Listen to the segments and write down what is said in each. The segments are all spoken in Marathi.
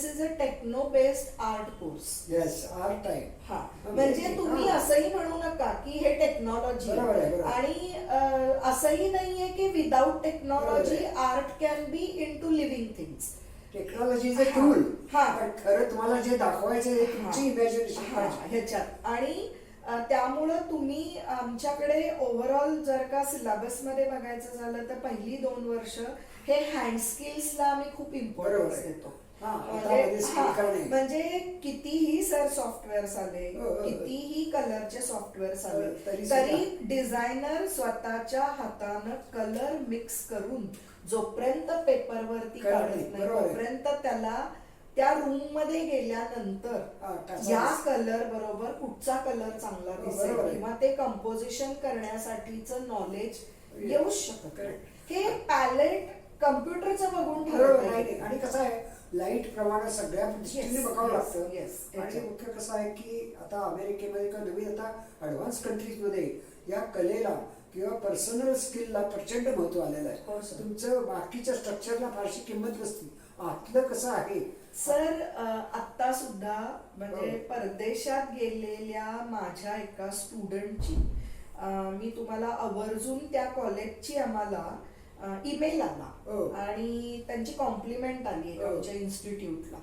This is a techno based art course. Yes, art आहे. हा, म्हणजे तुम्ही असंही म्हणू नका की हे टेक्नॉलॉजी आणि असंही नाहीये की without technology art can be in to living things. Technology is a tool. हा, खरं तुम्हाला जे दाखवायचं तुमची इमॅजिनेशन ह्याच्यात. आणि त्यामुळं तुम्ही आमच्याकडे ओव्हरऑल जर का सिलेबसमध्ये बघायचं झालं तर पहिली 2 वर्ष हे हँड स्किल्सला आम्ही खूप इम्पॉर्टन्स देतो. म्हणजे कितीही सर सॉफ्टवेअर्स आले, कितीही कलरचे सॉफ्टवेअर्स आले, तरी डिझायनर स्वतःच्या हातानं कलर मिक्स करून जोपर्यंत पेपरवरती काढत नाही तोपर्यंत त्याला त्या रूम मध्ये गेल्यानंतर या कलर बरोबर कुठचा कलर चांगला दिसेल किंवा ते कंपोजिशन करण्यासाठीचं नॉलेज येऊ शकत. हे पॅलेट कम्प्युटरचं बघून ठरवलं. आणि कसं आहे, लाईट प्रमाण सगळ्या दृष्टीने बघावं लागतं. आणि मुख्य कसं आहे की आता अमेरिकेमध्ये किंवा नवीन आता ऍडव्हान्स कंट्रीजमध्ये या कलेला किंवा पर्सनल स्किलला प्रचंड महत्व आलेलं आहे. तुमचं बाकीच्या स्ट्रक्चरला फारशी किंमत नसते, आतलं कसं आहे. सर आता सुद्धा म्हणजे परदेशात गेलेल्या माझ्या एका स्टुडंटची मी तुम्हाला आवर्जून त्या कॉलेजची आम्हाला ईमेल आला आणि त्यांची कॉम्प्लिमेंट आली आमच्या इन्स्टिट्यूटला.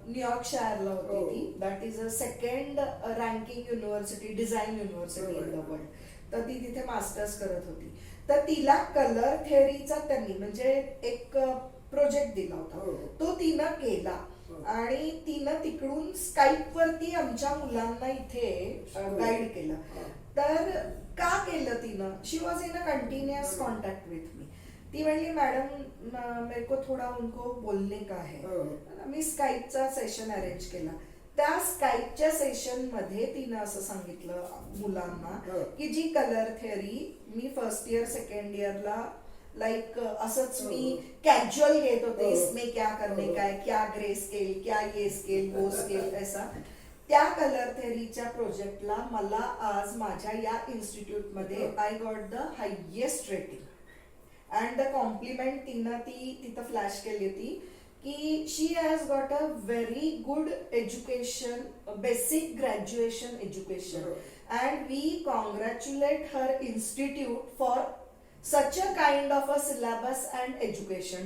न्यूयॉर्कशायरला होती ती. That is a 2nd ranking university, design university in the world. तर ती तिथे मास्टर्स करत होती. तर तिला कलर थेअरीचा त्यांनी म्हणजे एक प्रोजेक्ट दिला होता, तो तिनं केला आणि तिनं तिकडून स्काईप वरती आमच्या मुलांना इथे गाईड केलं. तर का केलं तिनं? She was in a continuous contact with me. ती म्हणली मॅडम मेरे को थोड़ा उनको बोलने का है. मी स्काईपचा सेशन अरेंज केला. त्या स्काईपच्या सेशन मध्ये तिनं असं सांगितलं मुलांना की जी कलर थेअरी मी फर्स्ट इयर 2nd इयरला लाईक असंच मी कॅज्युअल घेत होते, इसमें क्या करने का है, क्या ग्रे स्केल, क्या ये स्केल, वो स्केल, ऐसा. त्या कलर थेअरीच्या प्रोजेक्टला मला आज माझ्या या इन्स्टिट्यूटमध्ये I got the highest rating and the compliment तिनं ती तिथं फ्लॅश केली होती की she has got a very good education, basic graduation education and we congratulate her institute for such a kind of a syllabus and education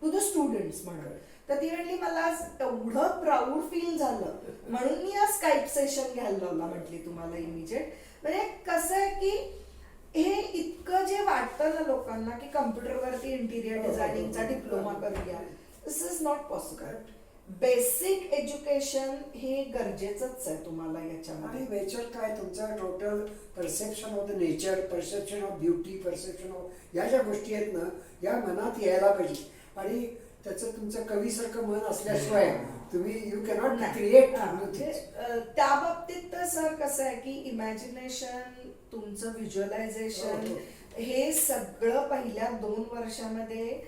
to the students म्हणून. तर ती म्हणली मला आज एवढं प्राऊड फील झालं म्हणून मी आज स्काईप सेशन घ्यायला लावला म्हटली तुम्हाला इमिजिएट. म्हणजे कसं आहे की हे इतकं जे वाटतं ना लोकांना की कम्प्युटरवरती इंटिरियर डिझायनिंगचा डिप्लोमा करूया, this is not possible. Basic education हे गरजेचंच आहे तुम्हाला याच्यामध्ये. आणि नेचर काय तुमचं total perception of the nature, perception of beauty, perception of या ज्या गोष्टी आहेत ना या मनात यायला पाहिजे. आणि त्याचं तुमचं कवीसारखं मन असल्याशिवाय तुम्ही यू कॅनॉट क्रिएट. त्या बाबतीत तर सर कसं आहे की इमॅजिनेशन, तुमचं व्हिज्युअलायझेशन हे सगळं पहिल्या 2 वर्षामध्ये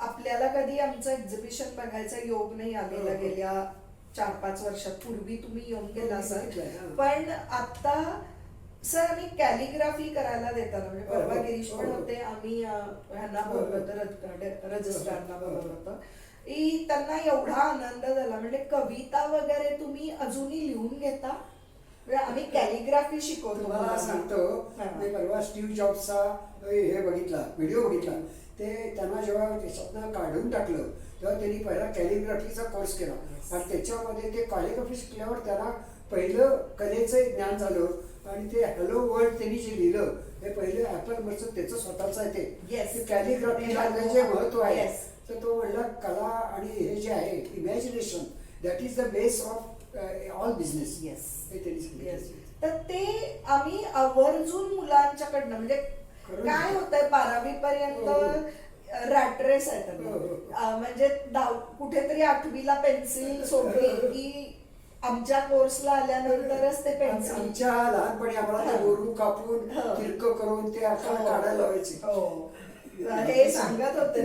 आपल्याला कधी आमचं एक्झिबिशन बघायचा योग नाही आलेला गेल्या 4-5 वर्षात. पूर्वी तुम्ही येऊन गेला सर, पण आता सर आम्ही कॅलिग्राफी करायला देताना म्हणजे परवा गिरीश पण होते, आम्ही ह्यांना बोललो होतं, रजिस्ट्रारना बोलवलं होतं. त्यांना एवढा आनंद झाला म्हणजे कविता वगैरे तुम्ही अजूनही लिहून घेता. आम्ही कॅलिग्राफी शिकवतो. तुम्हाला सांगतो, मी परवा स्टीव्ह जॉब्सचा हे बघितला, व्हिडिओ बघितला. ते त्यांना जेव्हा त्याच्यातनं काढून टाकलं तेव्हा त्यांनी पहिला कॅलिग्राफीचा कोर्स केला आणि त्याच्यामध्ये ते कॅलिग्राफी शिकल्यावर त्यांना पहिलं कलेचं ज्ञान झालं आणि ते हॅलो वर्ल्ड त्यांनी जे लिहिलं हे पहिलं ऍपलवरचं त्याचं स्वतःच आहे ते कॅलिग्राफीला जे महत्व आहे. तर तो म्हणला कला आणि हे जे आहे imagination that is the base of all business. हे त्यांनी सांगितलं. तर ते आम्ही आवर्जून मुलांच्याकडनं म्हणजे काय होतंय 12वी पर्यंत रॅटरेस आहे म्हणजे कुठेतरी 8वीला पेन्सिल सोडली की आमच्या कोर्सला आल्यानंतरच ते पेन्सिल. आमच्या लहानपणी आम्हाला गोरू कापून तिरकं करून ते आकार काढायला लावायचे. हे सांगत होते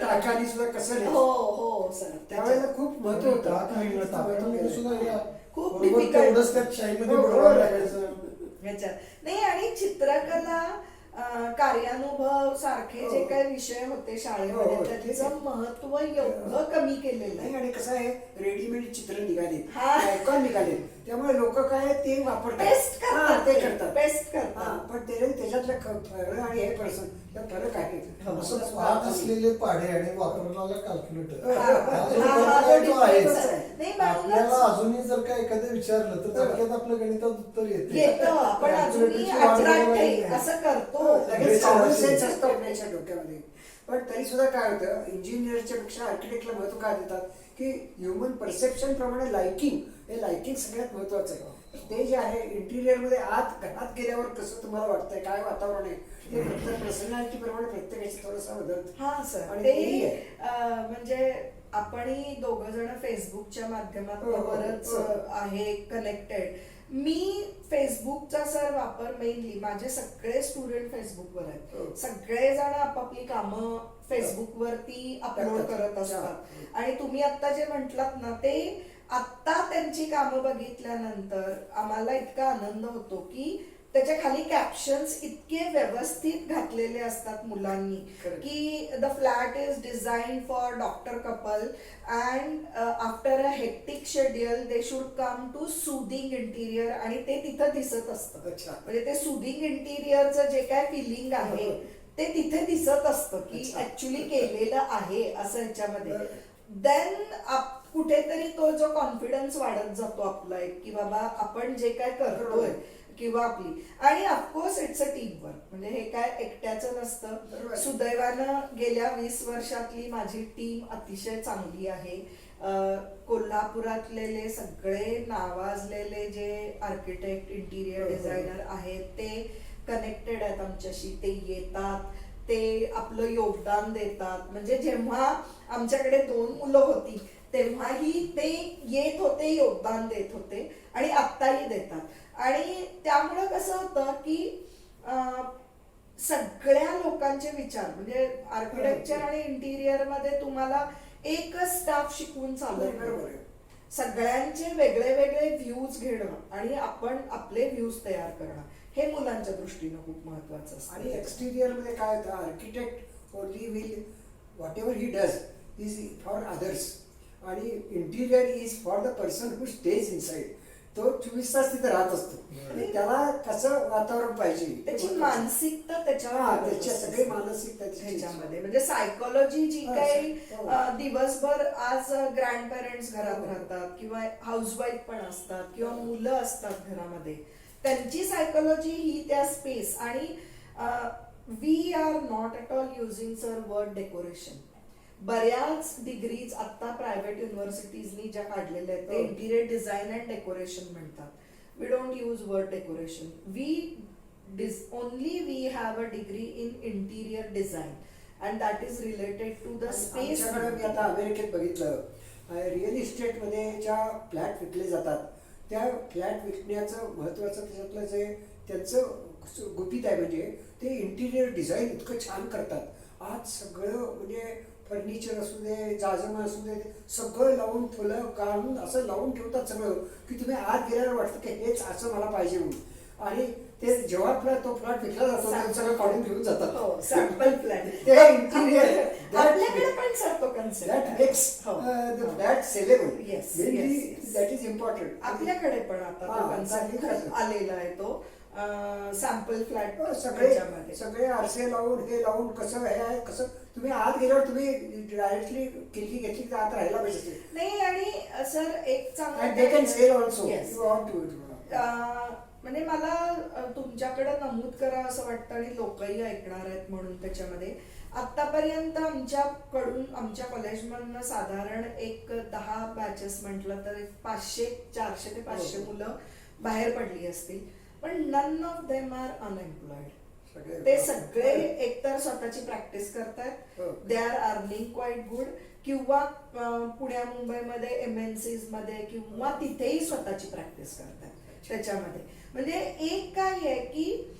टाकानी सुद्धा कसं. हो सर, त्यावेळेला खूप महत्व होतं. खूप डिफिकल्ट नाही. आणि चित्रकला कार्यानुभव सारखे जे काही विषय होते हो, शाळेमध्ये हो. त्याचं महत्व एवढं कमी केलेलं नाही आहे. आणि कसं आहे रेडीमेड चित्र निघाले हा. आयकॉन निघाले त्यामुळे लोक काय ते वापरतात पेस्ट हा, करतात ते करतात पेस्ट हा, करतात. पण त्याच्यातलं फरक आणि हे पर्सन त्या फरक आहे हो. असं पाठ असलेले पाढे आणि वापरणारा कॅल्क्युलेटर हा, तो difference आहे. नाही, आपल्याला म्हणूनच अजूनही जर काय एखादं विचारलं तर झटक्यात आपलं गणितात उत्तर येते येतं आपण अजूनही Calculator ची वाट attract बघायला आहे, नाही. असं करतो. लगेच कॉमन सेन्स असतो आपल्याच्या डोक्यामध्ये पण तरी सुद्धा काय होतं इंजिनियरच्या पेक्षा आर्किटेक्टला महत्व काय देतात की ह्युमन परसेप्शन प्रमाणे लाइकिंग हे लाइकिंग सगळ्यात महत्वाचं आहे. ते जे आहे इंटिरियर मध्ये घरात गेल्यावर कसं तुम्हाला वाटतंय काय वातावरण आहे ते प्रत्येक पर्सनॅलिटी प्रमाणे प्रत्येकाची थोडंसं बदलतं. हा सर आणि ते तेही आहे. म्हणजे आपणही दोघ जण फेसबुकच्या माध्यमातून हो, हो, बरंच हो. आहे कनेक्टेड. मी फेसबुकचा सर वापर मेनली माझे सगळे स्टुडंट फेसबुकवर आहेत. हो. सगळे जण आपापली कामं फेसबुक वरती अपलोड करत असतात आणि तुम्ही आता जे म्हटलात ना ते आत्ता त्यांची कामं बघितल्यानंतर आम्हाला इतका आनंद होतो की त्याच्या खाली कॅप्शन्स इतके व्यवस्थित घातलेले असतात मुलांनी Correct. की the flat is design for doctor couple and after a hectic schedule they should come to soothing interior आणि ते तिथं दिसत असतं. अच्छा. म्हणजे ते सुदिंग इंटिरियरचं जे काय फिलिंग आहे ते तिथे दिसत असतं की अच्छा. ऍक्च्युली केलेलं आहे असं ह्याच्यामध्ये. बरं. देन कुठेतरी तो जो कॉन्फिडन्स वाढत जातो आपला एक की बाबा आपण जे काय करतोय किंवा आपली आणि of course it's a team work म्हणजे हे काय एकट्याचं नसतं. बरोबर. सुदैवानं गेल्या 20 वर्षातली माझी टीम अतिशय चांगली आहे. कोल्हापुरातलेले सगळे नावाजलेले जे आर्किटेक्ट इंटिरियर डिझायनर आहेत ते कनेक्टेड आहेत आमच्याशी. ते येतात ते आपलं योगदान देतात. म्हणजे जेव्हा आमच्याकडे 2 मुलं होती तेव्हाही ते येत होते योगदान देत होते आणि आत्ताही देतात. आणि त्यामुळं कसं होतं की सगळ्या लोकांचे विचार म्हणजे आर्किटेक्चर आणि इंटिरियर मध्ये तुम्हाला एकच स्टाफ शिकवून चालत बरोबर नाही. आहे. सगळ्यांचे वेगळे वेगळे व्ह्यूज घेणं आणि आपण आपले व्ह्यूज तयार करणं हे मुलांच्या दृष्टीनं खूप महत्वाचं असतं. आणि एक्सटिरियर मध्ये काय होतं architect only will whatever he does is for others आणि interior is for the person who stays inside. तो 24 तास तिथे राहत असतो आणि त्याला कसं वातावरण पाहिजे त्याची मानसिकता हा, त्याच्यावर त्याच्या सगळी मानसिकता ह्याच्यामध्ये म्हणजे सायकोलॉजी जी हा, काही हो. दिवसभर आज ग्रँड पेरेंट्स घरात राहतात किंवा हाऊसवाईफ पण असतात किंवा मुलं असतात घरामध्ये त्यांची सायकोलॉजी ही त्या स्पेस आणि we are not at all using sir word decoration. बऱ्याच डिग्रीज आता प्रायव्हेट युनिव्हर्सिटीजनी ज्या काढलेल्या आहेत ते हो. इंटिरियर डिझाईन अँड डेकोरेशन म्हणतात. We don't use word decoration. only we have a degree in interior design and that is related to the space. आमच्याकडे मी आता अमेरिकेत बघितलं रिअल इस्टेट मध्ये ज्या फ्लॅट विकले जातात त्या फ्लॅट विकण्याचं महत्वाचं त्याच्यातलं जे त्यांचं गुपित आहे म्हणजे ते इंटिरियर डिझाईन इतकं छान करतात. आज सगळं म्हणजे फर्निचर असू दे जाजम असू दे सगळं लावून फुलं काढून असं लावून ठेवतात सगळं की तुम्ही आत गेल्यावर वाटतं की हेच असं मला पाहिजे म्हणून आणि ते जेव्हा तो फ्लॅट विकला जातो ते सगळं काढून घेऊन जातात. हो सॅम्पल प्लॅन ते इंटिरियर आपल्याकडे पण सर तो concept that makes the flat sellable. Yes, Mainly yes. that is important. आपल्याकडे पण आता तो हा, कन्सेप्ट चालेल. आलेला आहे तो सॅम्पल फ्लॅट सगळे सगळे आरसे लावून हे लावून कसं हे आहे कसं तुम्ही आत गेल्यावर तुम्ही डायरेक्टली खिडकी घेतली तर आत राहायला पाहिजे. नाही आणि सर एक And they can sell also. Yes. You want to it. म्हणजे मला तुमच्याकडे नमूद करावं असं वाटतं आणि लोकही ऐकणार आहेत म्हणून त्याच्यामध्ये आतापर्यंत आमच्याकडून आमच्या कॉलेजमधनं साधारण एक 10 बॅचेस म्हटलं तर 400 ते 500 मुलं बाहेर पडली असतील पण none of them are unemployed. ते सगळे एकतर स्वतःची प्रॅक्टिस करतायत they are earning quite good किंवा पुण्या मुंबईमध्ये MNCs मध्ये किंवा तिथेही स्वतःची प्रॅक्टिस करतायत त्याच्यामध्ये. म्हणजे एक काय आहे की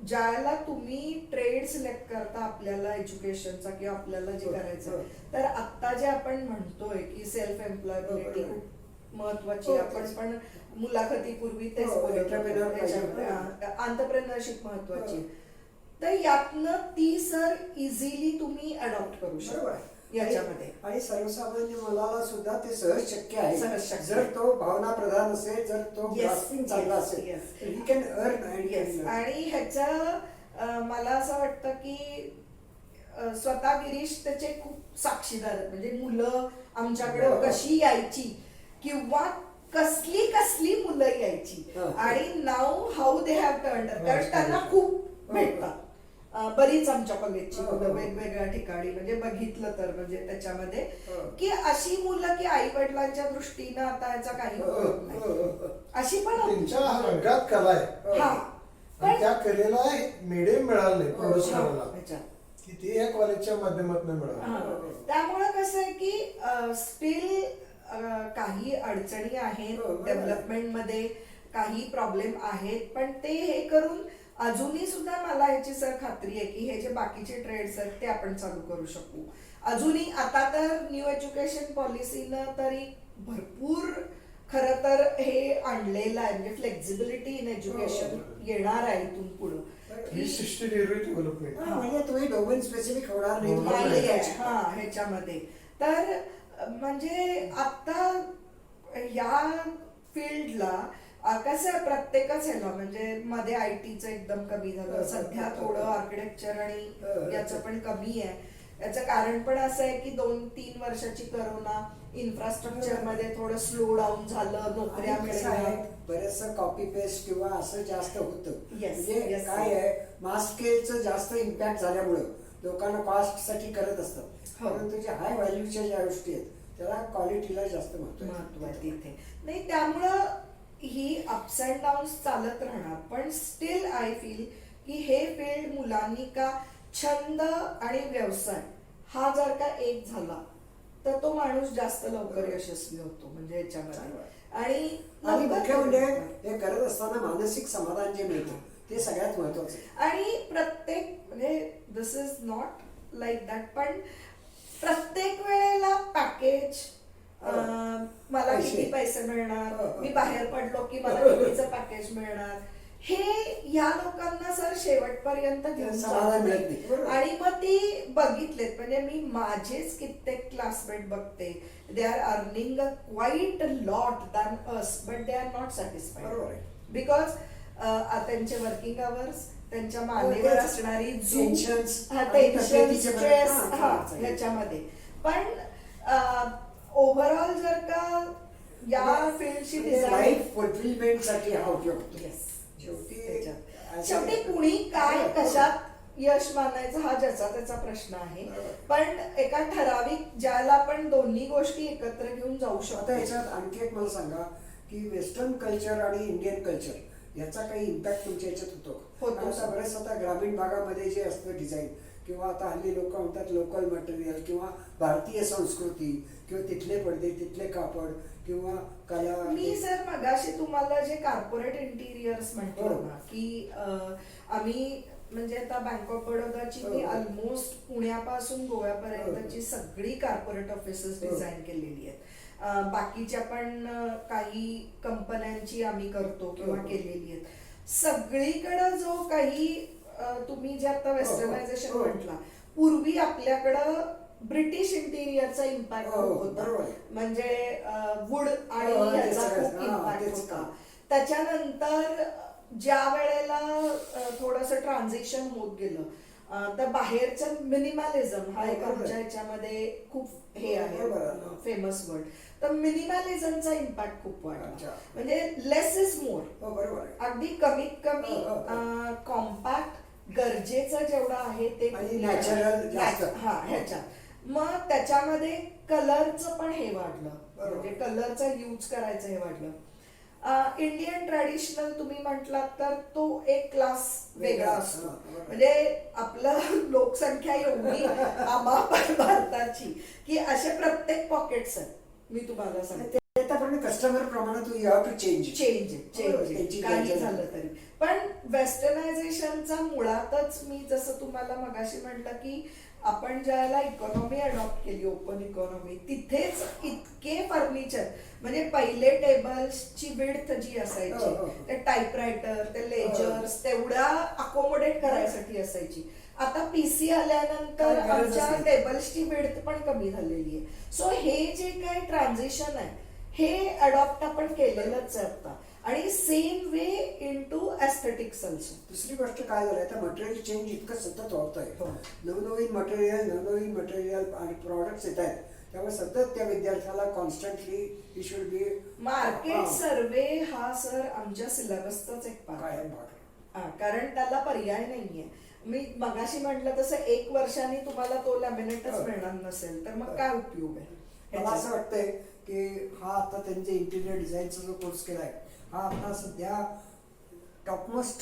ज्याला तुम्ही ट्रेड सिलेक्ट करता आपल्याला एज्युकेशनचा किंवा आपल्याला जे करायचं तर आता जे आपण म्हणतोय की सेल्फ एम्प्लॉयबिलिटी महत्वाची हो, आपण तेच. पण मुलाखतीपूर्वी तेच हो, बोलत entrepreneur होतो. पाहिजे. त्याच्यामध्ये आंतरप्रेनरशिप महत्वाची हो. तर यातनं ती सर इझिली तुम्ही अडॉप्ट करू बरोबर शकता आहे. याच्यामध्ये. आणि सर्वसामान्य मुलाला सुद्धा ते सहज शक्य आहे. सहज शक्य. जर तो भावना प्रधान असेल, जर तो Yes, ग्रास्पिंग चांगला yes, असेल, yes. He can earn Yes. आणि ह्याचं मला असं वाटतं की स्वतः गिरीश त्याचे खूप साक्षीदार आहेत. म्हणजे मुलं आमच्याकडे हो. कशी यायची किंवा कसली कसली मुलं यायची हो. आणि नाव हाऊ दे हॅव टर्न, कारण त्यांना खूप भेटतात. बरीच आमच्या कॉलेजची हो, मुलं हो. वेगवेगळ्या ठिकाणी म्हणजे बघितलं तर म्हणजे त्याच्यामध्ये हो. की अशी मुलं की आई वडिलांच्या दृष्टीनं आता याचा काही उपयोग नाही अशी पण त्यांच्या अंगात कला आहे हा आणि पण त्या कलेला मीडियम मिळालं नाही प्रोड्यूस हा, करायला ह्याच्यात. की ते या कॉलेजच्या माध्यमातून मिळालं. हा. त्यामुळं कसं आहे की स्टील काही अडचणी आहेत हो, बरोबर. डेव्हलपमेंट मध्ये काही प्रॉब्लेम आहेत पण ते हे करून अजूनही सुद्धा मला ह्याची सर खात्री आहे की हे जे बाकीचे ट्रेड्स आहेत ते आपण चालू करू शकू. अजूनही आता तर न्यू एज्युकेशन पॉलिसीनं तरी भरपूर खरं तर हे आणलेलं आहे म्हणजे फ्लेक्झिबिलिटी इन एज्युकेशन हो. येणार आहे इथून पुढं. 360 डिग्री डेव्हलपमेंट. म्हणजे तुम्ही डोमेन स्पेसिफिक होणार नाही. होणार तुम्हाला नाही आहे. शिकायचं. हा ह्याच्यामध्ये तर म्हणजे आता या फील्डला कसं आहे प्रत्येकच ह्याला म्हणजे मध्ये आय टीचं एकदम कमी झालं सध्या थोडं आर्किटेक्चर आणि याचं पण कमी आहे. याचं कारण पण असं आहे की 2-3 वर्षाची करोना इन्फ्रास्ट्रक्चर मध्ये थोडं स्लो डाऊन झालं, नोकऱ्या आणि कसं आहे, मिळाल्या. बरेचसं कॉपी पेस्ट किंवा असं जास्त होतं. Yes, म्हणजे yes, काय sir. आहे, मास स्केलचं जास्त इम्पॅक्ट झाल्यामुळं लोकांना कॉस्ट साठी करत असतात. हो. परंतु जे हाय व्हॅल्यूच्या ज्या गोष्टी आहेत त्याला क्वालिटीला जास्त महत्व आहे तिथे. नाही त्यामुळं ही अप्स अँड डाऊन्स चालत राहणार पण स्टील आय फील की हे फील्ड मुलांनी का छंद आणि व्यवसाय हा जर का एक झाला तर तो माणूस जास्त लवकर यशस्वी होतो म्हणजे याच्यामध्ये. आणि आणि मुख्य म्हणजे लवकर हे करत असताना मानसिक समाधान जे मिळतं ते सगळ्यात महत्वाचं आहे. आणि प्रत्येक म्हणजे दिस इज नॉट लाईक दॅट पण प्रत्येक वेळेला पॅकेज मला पैसे. किती पैसे मिळणार, हो. मी बाहेर पडलो की मला कितीचं पॅकेज मिळणार, हे या लोकांना सर शेवटपर्यंत घेऊन समाधान चालत मिळत नाही. नाही. बरोबर. आणि मग ती बघितलेत म्हणजे मी माझेच कित्येक क्लासमेट बघते दे are earning a quiet lot than us but they are not satisfied बरोबर आहे. बिकॉज त्यांचे वर्किंग आवर्स, त्यांच्या मानेवर तेच. असणारी Tensions, आणि टेन्शन, तब्येतीचे स्ट्रेस बरेच- हा, हा, ह्याच्यामध्ये पण ओव्हरऑल जर का या फील्डची डिझाईन लाईफ फुलफिलमेंट साठी हा उपयोग होतो. शेवटी कुणी काय कशात यश मानायचं हा ज्याचा त्याचा प्रश्न आहे. पण एका ठराविक ज्याला आपण दोन्ही गोष्टी एकत्र घेऊन जाऊ आता शकतो. याच्यात आणखी एक मला सांगा की वेस्टर्न कल्चर आणि इंडियन कल्चर याचा काही इम्पॅक्ट तुमच्या याच्यात होतो का? होतो. कारण आता बरेच आता ग्रामीण भागामध्ये जे असतं डिझाईन किंवा आता हल्ली लोक म्हणतात लोकल मटेरियल किंवा भारतीय संस्कृती किंवा तिथले पडदे, तिथले कापड किंवा कला. मी सर मगाशी तुम्हाला जे कॉर्पोरेट इंटिरियर्स म्हटलं हो. ना की आम्ही म्हणजे आता बँक ऑफ बडोदाची मी हो. ऑलमोस्ट पुण्यापासून गोव्यापर्यंतची सगळी कॉर्पोरेट ऑफिसेस हो. डिझाईन केलेली आहेत. बाकीच्या पण काही कंपन्यांची आम्ही करतो किंवा हो. केलेली आहेत. सगळीकडं जो काही तुम्ही जे आता वेस्टर्नायझेशन हो. म्हटला, पूर्वी आपल्याकडं ब्रिटिश इंटिरियरचा इम्पॅक्ट हो, होता बरोबर. म्हणजे वुड आणि हो, ते याचा सगळं. खूप हा, इम्पॅक्ट तेच होता. का. त्याच्यानंतर ज्या वेळेला थोडस ट्रान्झिशन होत गेलं तर बाहेरचं मिनिमलिझम हा एक बरोबर. आमच्या याच्यामध्ये खूप हे आहे बरोबर आहे. Famous word. तर मिनिमलिझमचा इम्पॅक्ट खूप वाढला. अच्छा. म्हणजे लेस इज मोर. हो, बरोबर आहे. अगदी कमीत कमी हो, हो. कॉम्पॅक्ट गरजेचं जेवढं आहे ते आणि तुम्ही natural करा. जास्त. हा ह्याच्यात मग त्याच्यामध्ये कलरचं पण हे वाढलं बरोबर. म्हणजे कलरचा यूज करायचं हे वाढलं. इंडियन ट्रॅडिशनल तुम्ही म्हटलात तर तो एक क्लास वेगळा असतो. हा, बरोबर. म्हणजे आपलं लोकसंख्या एवढी आम्हाला भारताची की असे प्रत्येक पॉकेट्स आहेत. मी तुम्हाला सांगते पण कस्टमर प्रमाणे तू you have to change. Change त्यांची काही गरज झालं आहे. तरी. पण वेस्टर्नायझेशनचा मुळातच मी जसं तुम्हाला मगाशी म्हटलं की आपण ज्याला इकॉनॉमी अडॉप्ट केली, ओपन इकॉनॉमी, तिथेच इतके फर्निचर, म्हणजे पहिले टेबल्सची विड्थ जी हो, हो, असायची, हो. ते टाईपरायटर, ते लेजर्स तेवढ्या अकोमोडेट करायसाठी असायची. आता पीसी आल्यानंतर काय गरजच आमच्या नाही. टेबल्सची विड्थ पण कमी झालेली आहे. सो हे जे काही ट्रान्झिशन आहे हे अडॉप्ट आपण केलेलंच आहे आता. आणि same way in to aesthetics also. दुसरी गोष्ट काय झालं, आता मटेरियल चेंज इतकं सतत होत आहे. हो. नवनवीन मटेरियल आणि प्रॉडक्ट्स येत आहेत. त्यामुळे सतत त्या विद्यार्थ्याला constantly he should be market सर्वे हा सर आमच्या सिलेबसचाच एक भाग आहे. कायम भाग. हा, कारण त्याला पर्याय नाहीये. मी मगाशी म्हटलं तसं 1 वर्षाने तुम्हाला तो लॅमिनेटच हो. मिळणार नसेल तर मग काय उपयोग आहे मला असं ह्याचा? वाटतंय की हा आता त्यांचे इंटिरियर डिझाईनचा जो कोर्स केलाय हा आता सध्या टॉपमोस्ट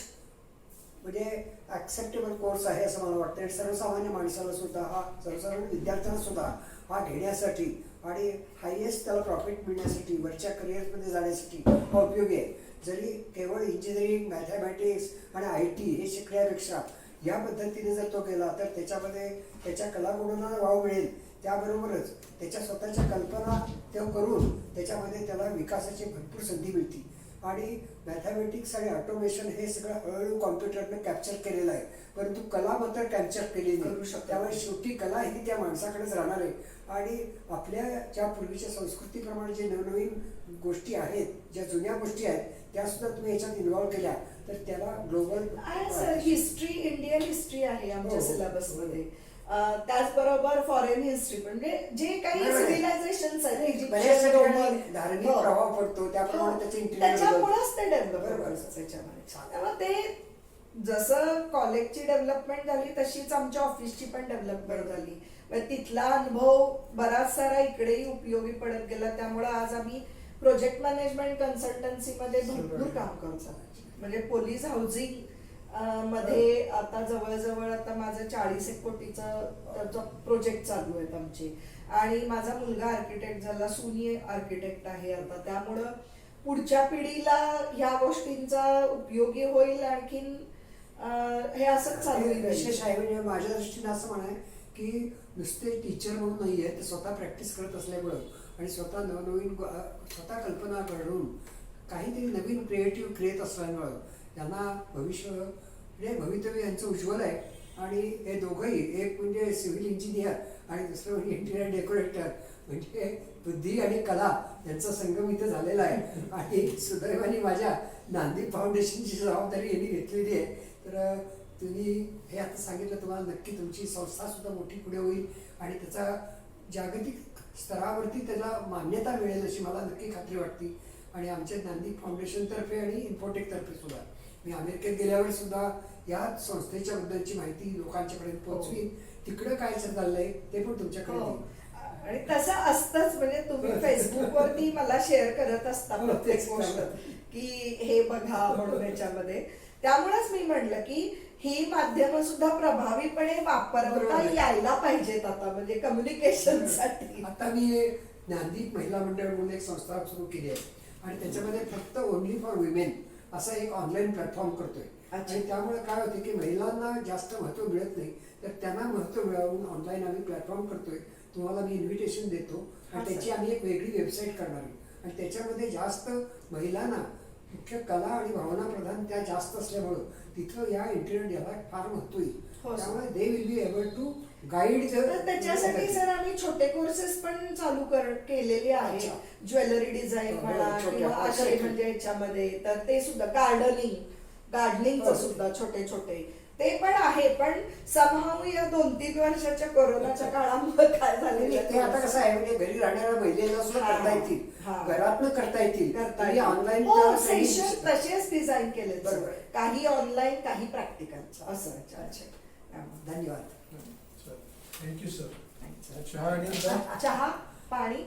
म्हणजे ऍक्सेप्टेबल कोर्स आहे असं मला वाटतं. आणि सर्वसामान्य माणसाला सुद्धा हा, सर्वसामान्य विद्यार्थ्यांना सुद्धा हा घेण्यासाठी आणि हायएस्ट त्याला प्रॉफिट मिळण्यासाठी, वरच्या करिअरमध्ये जाण्यासाठी हा उपयोगी आहे. जरी केवळ इंजिनिअरिंग, मॅथमॅटिक्स आणि IT हे शिकण्यापेक्षा या पद्धतीने जर तो गेला तर त्याच्यामध्ये त्याच्या कलागुणांना वाव मिळेल. त्याबरोबरच त्याच्या स्वतःच्या कल्पना तो करून त्याच्यामध्ये त्याला विकासाची भरपूर संधी मिळते. आणि मॅथमॅटिक्स आणि ऑटोमेशन हे सगळं हळूहळू कॉम्प्युटरनं कॅप्चर केलेलं आहे, परंतु कला मात्र कॅप्चर केली करू नाही. शकतो. त्यामुळे शेवटी कला ही त्या माणसाकडेच राहणार आहे. आणि आपल्या ज्या पूर्वीच्या संस्कृतीप्रमाणे जे नवनवीन गोष्टी आहेत, ज्या जुन्या गोष्टी आहेत, त्या सुद्धा तुम्ही याच्यात इन्व्हॉल्व्ह केल्या तर त्याला ग्लोबल आहे सर. हिस्ट्री, इंडियन हिस्ट्री आहे आमच्या हो, हो. सिलेबसमध्ये. त्याचबरोबर फॉरेन हिस्ट्री, म्हणजे जे काही बरोबर आहे. सिव्हिलायझेशन्स आहेत, बऱ्याचशा इजिप्शियन, ठिकाणी रोमन, धार्मिक हो. प्रभाव पडतो, त्याप्रमाणे हो. त्याचे इंटिरियर त्याच्यामुळेच ते डेव्हलप बरोबर. त्याच्यामध्ये. त्यामुळे ते जसं कॉलेजची डेव्हलपमेंट झाली तशीच आमच्या ऑफिसची पण डेव्हलपमेंट झाली. म्हणजे तिथला अनुभव बराच सारा इकडेही उपयोगी पडत गेला. त्यामुळे आज आम्ही प्रोजेक्ट मॅनेजमेंट कन्सल्टन्सीमध्ये भरपूर काम करतो. म्हणजे पोलीस हाऊसिंग मध्ये आता जवळजवळ आता माझं 40 कोटीचा प्रोजेक्ट चालू आहेत आमचे. आणि माझा मुलगा आर्किटेक्ट झाला, सुनी आर्किटेक्ट आहे आता. त्यामुळं पुढच्या पिढीला ह्या गोष्टींचा उपयोगी होईल. आणखीन हे असंच चालू विशेष राहील. आहे. म्हणजे माझ्या दृष्टीने असं म्हणाय की नुसते टीचर म्हणून नाही आहे, ते स्वतः प्रॅक्टिस करत असल्यामुळं आणि स्वतः नवनवीन स्वतः कल्पना घडवून काहीतरी नवीन क्रिएट असल्यामुळं त्यांना भवितव्य यांचं उज्ज्वल आहे. आणि हे दोघंही, एक म्हणजे सिव्हिल इंजिनियर आणि दुसरं म्हणजे इंटिरियर डेकोरेटर, म्हणजे बुद्धी आणि कला यांचा संगम इथं झालेला आहे. आणि सुदैवाने माझ्या नांदी फाउंडेशनची जबाबदारी यांनी घेतलेली आहे. तर तुम्ही हे आता सांगितलं, तुम्हाला नक्की तुमची संस्था सुद्धा मोठी पुढे होईल आणि त्याचा जागतिक स्तरावरती त्याला मान्यता मिळेल अशी मला नक्की खात्री वाटते. आणि आमच्या नांदी फाउंडेशनतर्फे आणि इन्फोटेकतर्फे सुद्धा मी अमेरिकेत गेल्यावर सुद्धा या संस्थेच्या बद्दलची माहिती लोकांच्यापर्यंत पोहोचवीन. तिकडं काय चाललंय ते पण तुमच्याकडे हो. येईल. आणि तसं असतंच. म्हणजे तुम्ही फेसबुकवरती मला शेअर करत असता हो, प्रत्येक तेच गोष्ट तर. की हे बघा म्हणून याच्यामध्ये. त्यामुळेच मी म्हटलं की ही माध्यमं सुद्धा प्रभावीपणे वापरता बरोबर. यायला पाहिजेत आता, म्हणजे कम्युनिकेशन साठी. आता मी नांदी महिला मंडळ म्हणून एक संस्था सुरू केली आहे आणि त्याच्यामध्ये फक्त ओनली फॉर विमेन असा एक ऑनलाईन प्लॅटफॉर्म करतोय. आणि त्यामुळे काय होते की महिलांना जास्त महत्त्व मिळत नाही, तर त्यांना महत्त्व मिळवून ऑनलाईन आम्ही प्लॅटफॉर्म करतोय. तुम्हाला मी इन्व्हिटेशन देतो आणि त्याची आम्ही एक वेगळी वेबसाईट करणार आहे. आणि त्याच्यामध्ये जास्त महिलांना मुख्य कला आणि भावना प्रधान त्या जास्त असल्यामुळं तिथं या इंटिरियर याला फार महत्त्व येईल. हो, त्यामुळे they will be able to guide. तर त्याच्यासाठी सर आम्ही छोटे कोर्सेस पण चालू केलेले आहे. अच्छा. ज्वेलरी डिझाईन हो, म्हणा छोटे किंवा आपण असे छोटे. म्हणजे याच्यामध्ये तर ते सुद्धा गार्डनिंगचं हो. सुद्धा छोटे छोटे ते पण आहे. पण समहाऊ या 2-3 वर्षाच्या कोरोनाच्या काळामुळे काय झालेलं ते आता कसं आहे, म्हणजे घरी राहणाऱ्या महिलेला सुद्धा हा. करता येतील, हा. घरातनं करता येतील. ऑनलाईन सेशन तसेच डिझाइन केले. बरोबर. काही ऑनलाईन, काही प्रॅक्टिकल असं. अच्छा. धन्यवाद. Thank you sir. चहा आणि चहा, पाणी.